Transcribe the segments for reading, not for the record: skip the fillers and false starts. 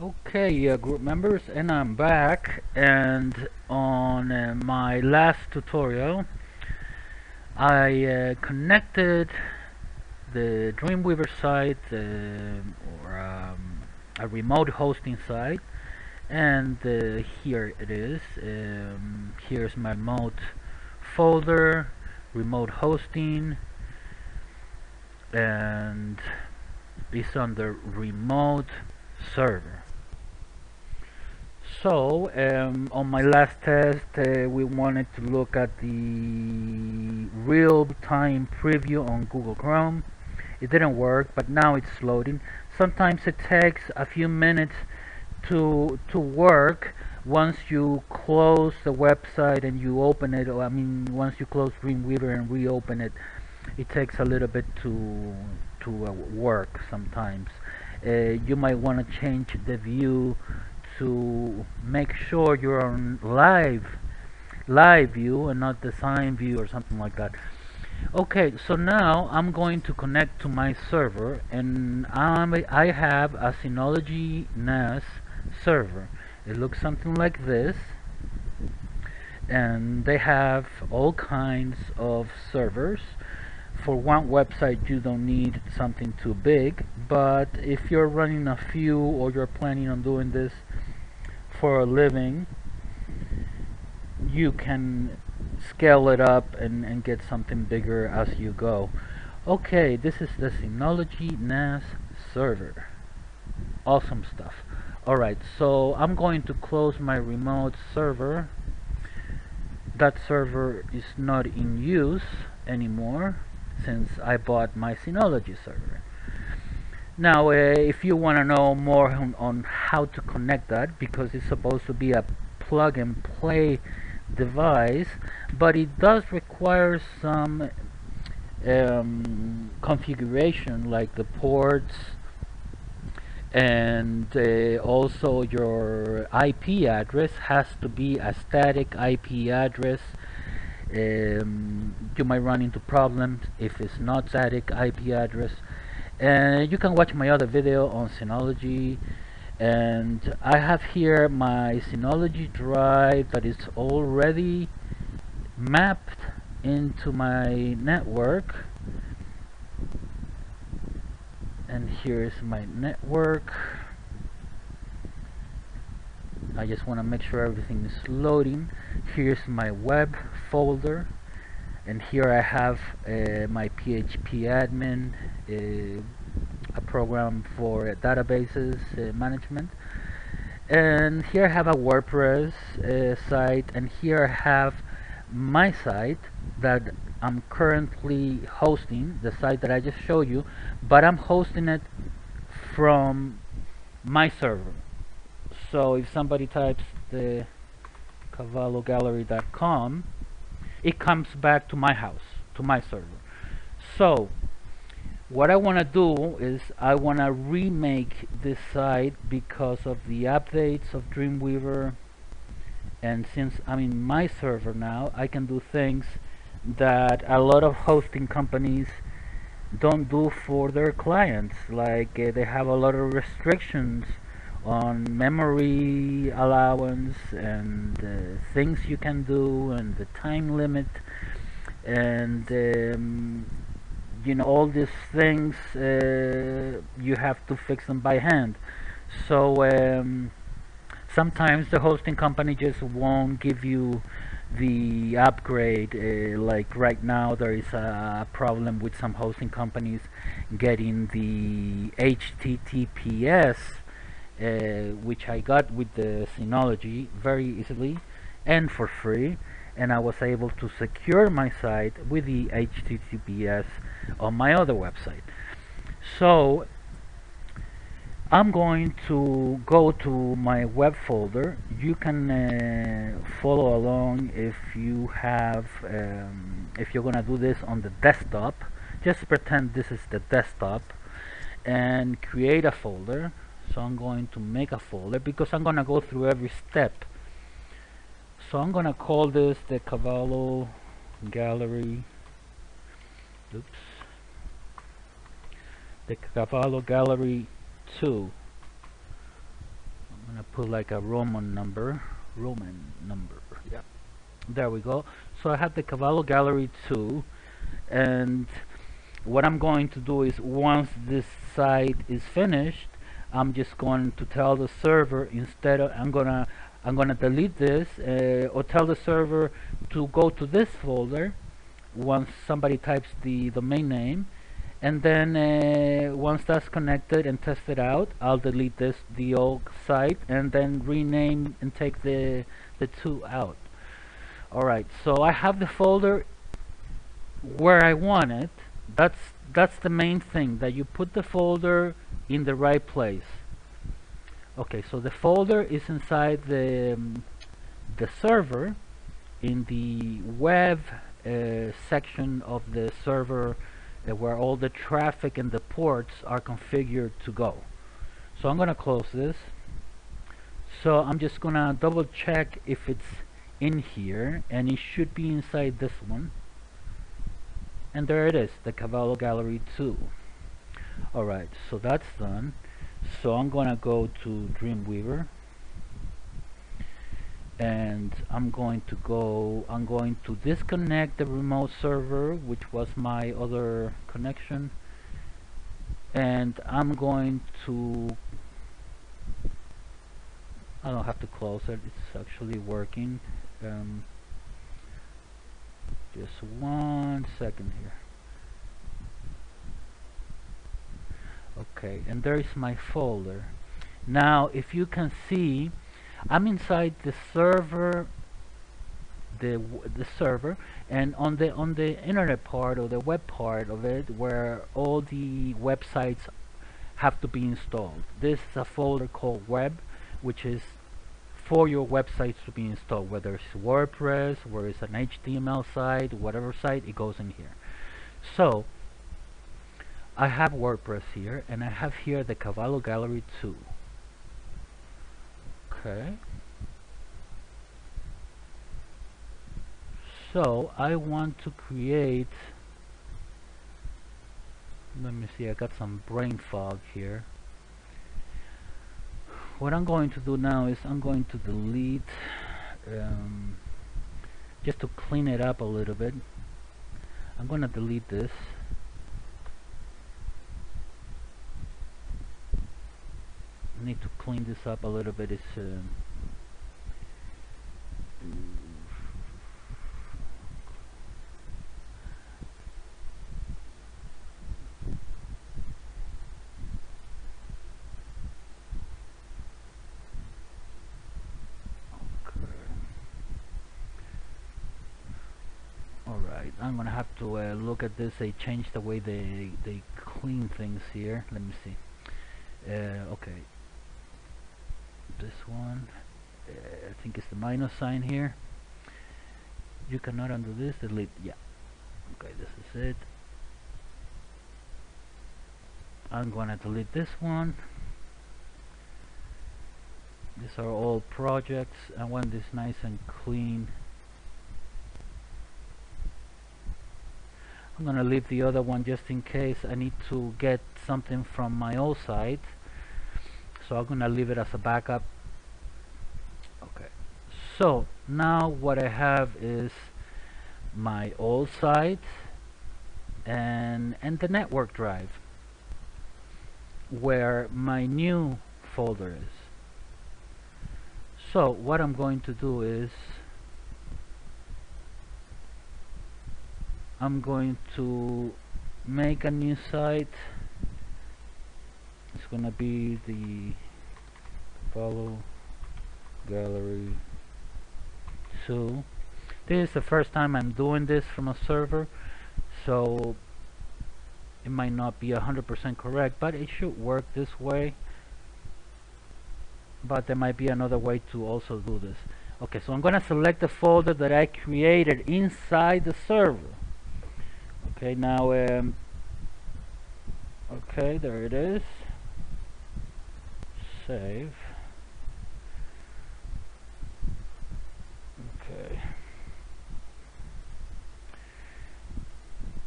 Okay, group members, and I'm back. And on my last tutorial, I connected the Dreamweaver site or a remote hosting site, and here it is. Here's my remote folder, remote hosting, and it's under remote server. So, on my last test, we wanted to look at the real-time preview on Google Chrome. It didn't work, but now it's loading. Sometimes it takes a few minutes to work once you close the website and you open it. Or, I mean, once you close Dreamweaver and reopen it, it takes a little bit to work sometimes. You might want to change the view to make sure you're on live view and not design view or something like that. Okay, so now I'm going to connect to my server, and I have a Synology NAS server. It looks something like this, and they have all kinds of servers. For one website you don't need something too big, but if you're running a few or you're planning on doing this for a living, you can scale it up and get something bigger as you go. Okay, this is the Synology NAS server. Awesome stuff. Alright, so I'm going to close my remote server. That server is not in use anymore since I bought my Synology server. Now, if you want to know more on how to connect that, because it's supposed to be a plug and play device, but it does require some configuration, like the ports, and also your IP address has to be a static IP address. You might run into problems if it's not static IP address. And you can watch my other video on Synology, and I have here my Synology drive that is already mapped into my network, and here's my network. I just want to make sure everything is loading. Here's my web folder, and here I have my PHP admin, a program for databases management, and here I have a WordPress site, and here I have my site that I'm currently hosting, the site that I just showed you, but I'm hosting it from my server. So if somebody types the cavallogallery.com, it comes back to my house, to my server. So what I want to do is I want to remake this site because of the updates of Dreamweaver, and since I'm in my server now, I can do things that a lot of hosting companies don't do for their clients. Like they have a lot of restrictions on memory allowance and things you can do and the time limit, and you know, all these things you have to fix them by hand. So sometimes the hosting company just won't give you the upgrade. Like right now there is a problem with some hosting companies getting the HTTPS, which I got with the Synology very easily and for free, and I was able to secure my site with the HTTPS on my other website. So I'm going to go to my web folder. You can follow along if you have if you're gonna do this on the desktop. Just pretend this is the desktop and create a folder. So I'm going to make a folder because I'm gonna go through every step. So I'm gonna call this the Cavallo Gallery. Oops. The Cavallo Gallery 2. gonna put like a Roman number. Yeah, there we go. So I have the Cavallo Gallery 2, and what I'm going to do is, once this site is finished, I'm just going to tell the server, instead of I'm gonna delete this, or tell the server to go to this folder once somebody types the domain name, and then once that's connected and tested out, I'll delete the old site, and then rename and take the two out. Alright, so I have the folder where I want it. That's the main thing, that you put the folder in the right place. Okay, so the folder is inside the server, in the web section of the server, where all the traffic and the ports are configured to go. So I'm gonna close this. So I'm just gonna double check if it's in here, and it should be inside this one. And there it is, the Cavallo Gallery 2. Alright, so that's done. So I'm gonna go to Dreamweaver, and I'm going to disconnect the remote server, which was my other connection, and I'm going to, I don't have to close it, it's actually working. Just 1 second here. Okay, and there is my folder. Now if you can see, I'm inside the server, the server, and on the internet part, or the web part of it, where all the websites have to be installed, this is a folder called web, which is for your websites to be installed, whether it's WordPress, whether it's an HTML site, whatever site, it goes in here. So I have WordPress here, and I have here the Cavallo Gallery 2. Okay, so I want to create, let me see, I got some brain fog here. What I'm going to do now is I'm going to delete, just to clean it up a little bit, I'm going to delete this. I need to clean this up a little bit. It's Alright, I'm gonna have to look at this. They changed the way they clean things here. Let me see. Okay, this one, I think it's the minus sign here. You cannot undo this. Delete. Yeah. Okay, this is it. I'm gonna delete this one. These are all projects. I want this nice and clean. I'm gonna leave the other one just in case I need to get something from my old site, so I'm gonna leave it as a backup. Okay, so now what I have is my old site and the network drive where my new folder is. So what I'm going to do is I'm going to make a new site. It's gonna be the Cavallo Gallery 2. This is the first time I'm doing this from a server, so it might not be 100% correct, but it should work this way. But there might be another way to also do this. Okay, so I'm gonna select the folder that I created inside the server. Okay, now okay, there it is. Save. Okay,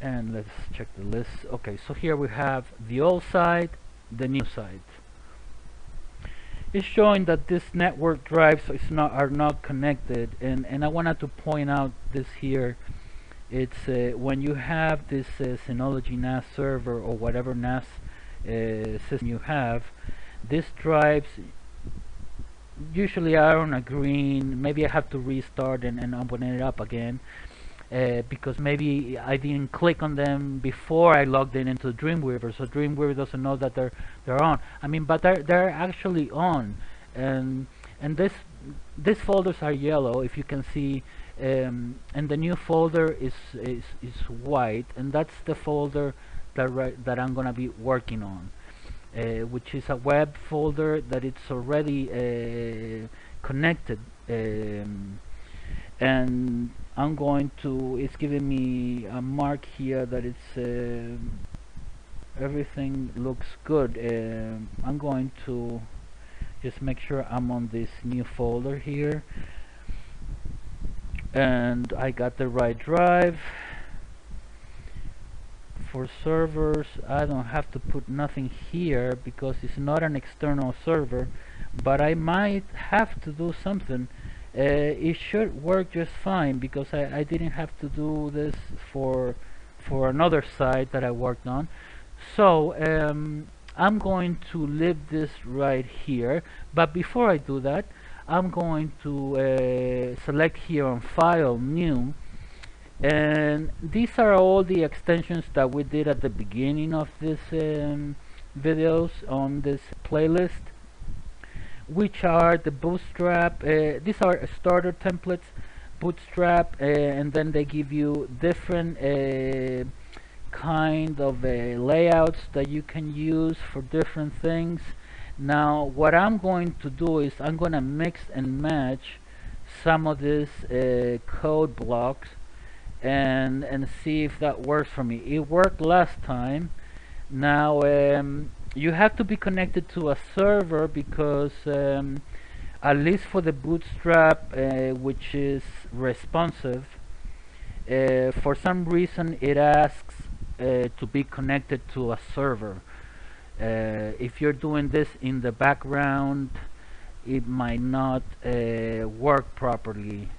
and let's check the list. Okay, so here we have the old site, the new site. it's showing that this network drives are not connected, and I wanted to point out this here. It's when you have this Synology NAS server or whatever NAS system you have, these drives usually are on a green. Maybe I have to restart and open it up again because maybe I didn't click on them before I logged in into Dreamweaver, so Dreamweaver doesn't know that they're on. I mean, but they're actually on, and and this these folders are yellow, if you can see, and the new folder is white, and that's the folder that I'm gonna be working on, which is a web folder that it's already connected, and I'm going to, it's giving me a mark here that it's everything looks good. I'm going to just make sure I'm on this new folder here, and I got the right drive. For servers, I don't have to put nothing here because it's not an external server, but I might have to do something. It should work just fine because I didn't have to do this for another site that I worked on. So I'm going to leave this right here, but before I do that, I'm going to select here on File, New, and these are all the extensions that we did at the beginning of this videos on this playlist, which are the bootstrap. These are starter templates, bootstrap, and then they give you different kind of layouts that you can use for different things. Now what I'm going to do is I'm going to mix and match some of these code blocks and see if that works for me. It worked last time. Now you have to be connected to a server because at least for the bootstrap, which is responsive, for some reason it asks to be connected to a server. If you're doing this in the background, it might not work properly.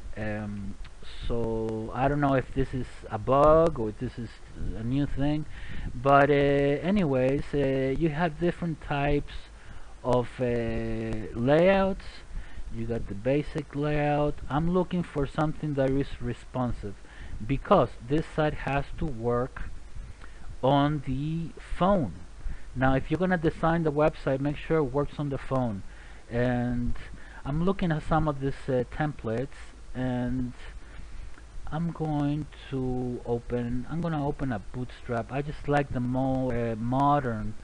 So I don't know if this is a bug or if this is a new thing, but anyways, you have different types of layouts. You got the basic layout. I'm looking for something that is responsive because this site has to work on the phone. Now if you're gonna design the website, make sure it works on the phone. And I'm looking at some of these templates, and I'm going to open a bootstrap. I just like the more modern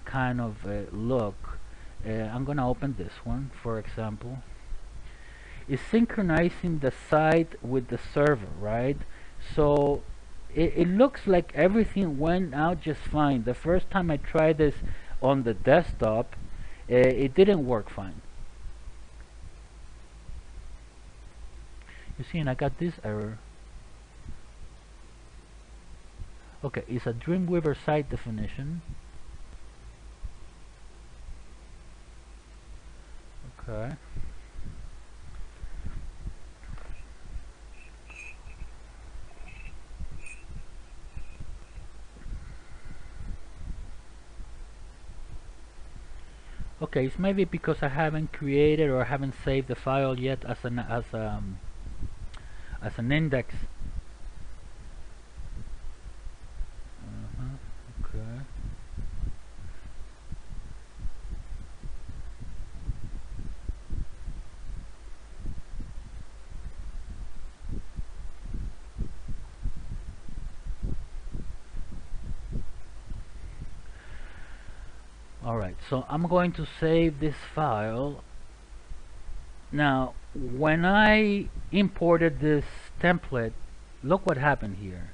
kind of look. I'm gonna open this one, for example. It's synchronizing the site with the server, right? So it looks like everything went out just fine. The first time I tried this on the desktop, it didn't work fine. You see, and I got this error. Okay, it's a Dreamweaver site definition. Okay. Okay, it's maybe because I haven't created or haven't saved the file yet as an index. Okay. Alright, so I'm going to save this file. Now when I imported this template, look what happened here.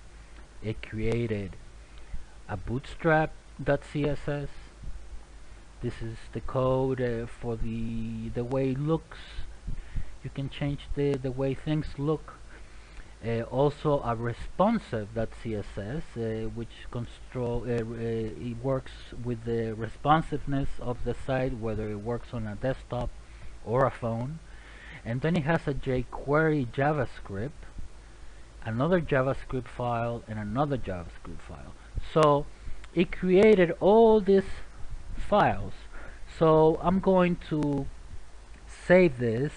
It created a bootstrap.css. This is the code for the way it looks. You can change the way things look. Also a responsive.css, which control it works with the responsiveness of the site, whether it works on a desktop or a phone. And then it has a jQuery JavaScript, another JavaScript file, and another JavaScript file. So it created all these files. So I'm going to save this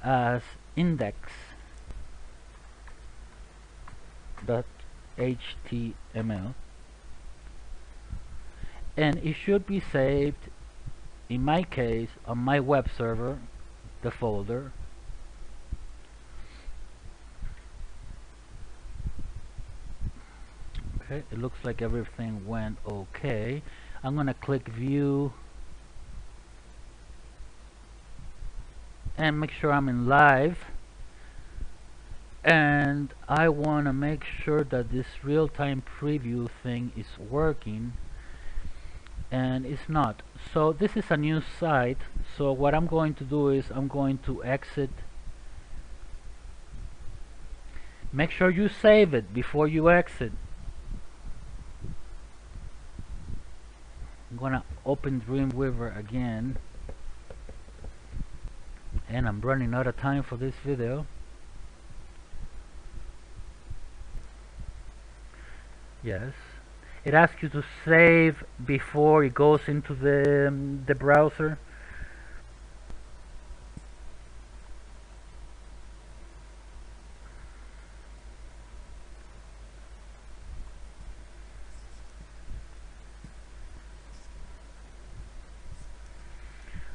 as index.html, and it should be saved, in my case, on my web server, the folder. Okay, it looks like everything went okay. I'm gonna click view and make sure I'm in live, and I want to make sure that this real-time preview thing is working, and it's not. So this is a new site, so what I'm going to do is I'm going to exit. Make sure you save it before you exit. I'm gonna open Dreamweaver again, and I'm running out of time for this video. Yes, it asks you to save before it goes into the browser.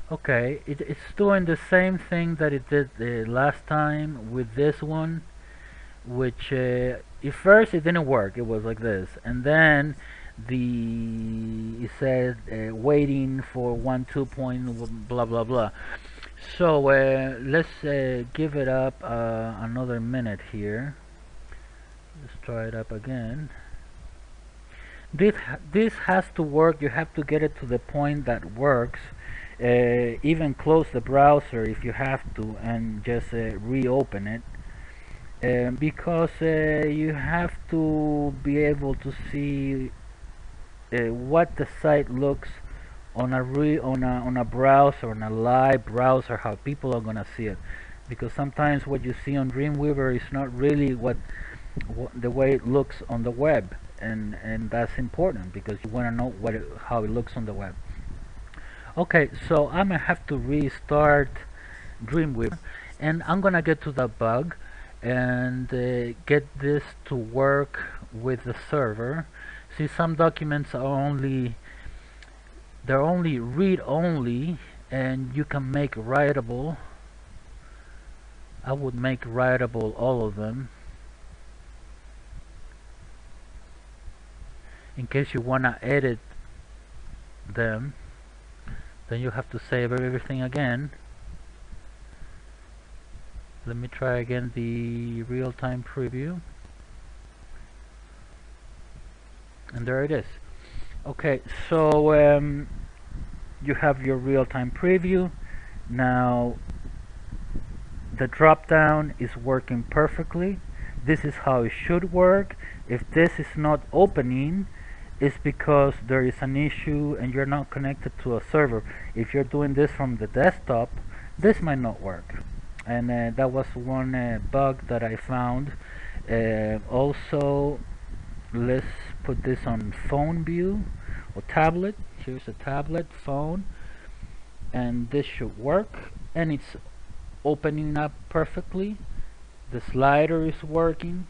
Okay, it's doing the same thing that it did last time with this one, which at first it didn't work. It was like this, and then it said waiting for 1.2 point blah blah blah. So let's give it up another minute here. Let's try it up again. This has to work. You have to get it to the point that works. Even close the browser if you have to, and just reopen it, because you have to be able to see what the site looks on a browser, on a live browser, how people are gonna see it. Because sometimes what you see on Dreamweaver is not really what the way it looks on the web, and that's important because you want to know how it looks on the web. Okay, so I'm gonna have to restart Dreamweaver, and I'm gonna get to the bug and get this to work with the server. See, some documents are only read only, and you can make writable. I would make writable all of them in case you wanna edit them. Then you have to save everything again. Let me try again the real-time preview, and there it is. Okay, so you have your real-time preview. Now the drop-down is working perfectly. This is how it should work. If this is not opening, it's because there is an issue and you're not connected to a server. If you're doing this from the desktop, this might not work. And that was one bug that I found. Also, let's put this on phone view or tablet. Here's a tablet, phone, and this should work, and it's opening up perfectly. The slider is working,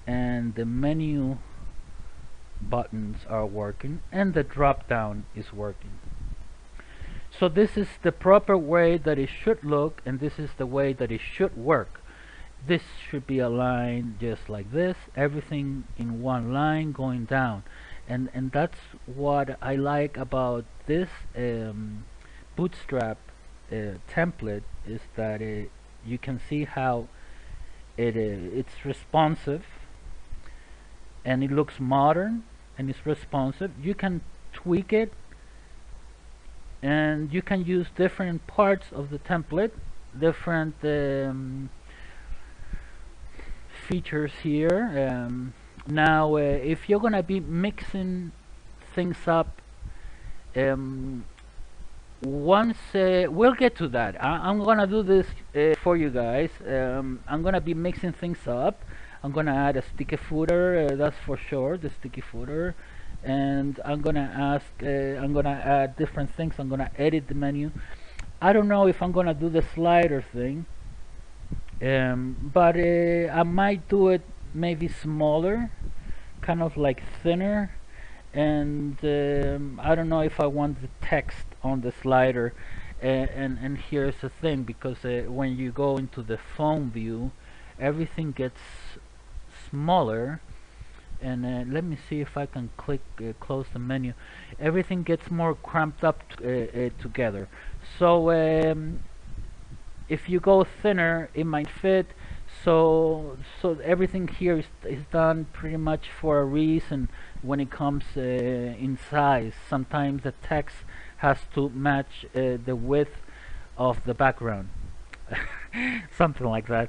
and the menu buttons are working, and the drop down is working. So this is the proper way that it should look, and this is the way that it should work. This should be aligned just like this, everything in one line going down, and that's what I like about this bootstrap template, is that you can see how it's responsive, and it looks modern, and it's responsive. You can tweak it, and you can use different parts of the template, different features here. Now if you're gonna be mixing things up, once we'll get to that. I'm gonna do this for you guys. I'm gonna be mixing things up. I'm gonna add a sticky footer, that's for sure, the sticky footer, and I'm gonna add different things. I'm gonna edit the menu. I don't know if I'm gonna do the slider thing, but I might do it maybe smaller, kind of like thinner, and I don't know if I want the text on the slider. And here's the thing, because when you go into the phone view, everything gets smaller, and let me see if I can click close the menu. Everything gets more cramped up together. So if you go thinner, it might fit. So everything here is done pretty much for a reason. When it comes in size, sometimes the text has to match the width of the background. Something like that.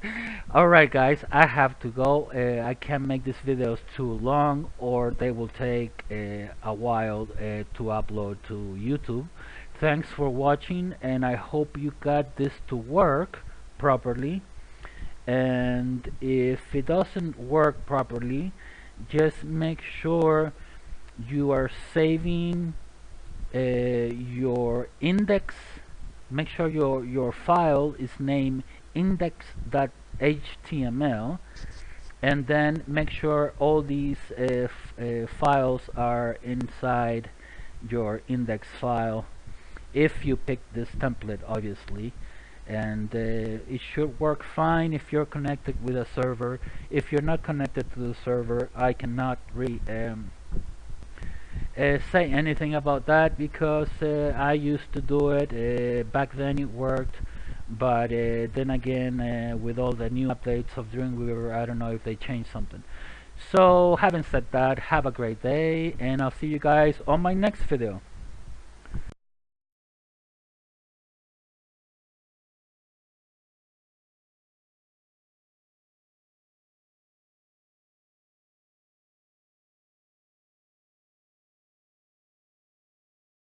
Alright guys, I have to go. I can't make these videos too long, or they will take a while to upload to YouTube. Thanks for watching, and I hope you got this to work properly. And if it doesn't work properly, just make sure you are saving your index. Make sure your file is named index.html, and then make sure all these files are inside your index file, if you pick this template, obviously. And it should work fine if you're connected with a server. If you're not connected to the server, I cannot really say anything about that, because I used to do it back then. It worked, but then again, with all the new updates of Dreamweaver, I don't know if they changed something. So having said that, have a great day, and I'll see you guys on my next video.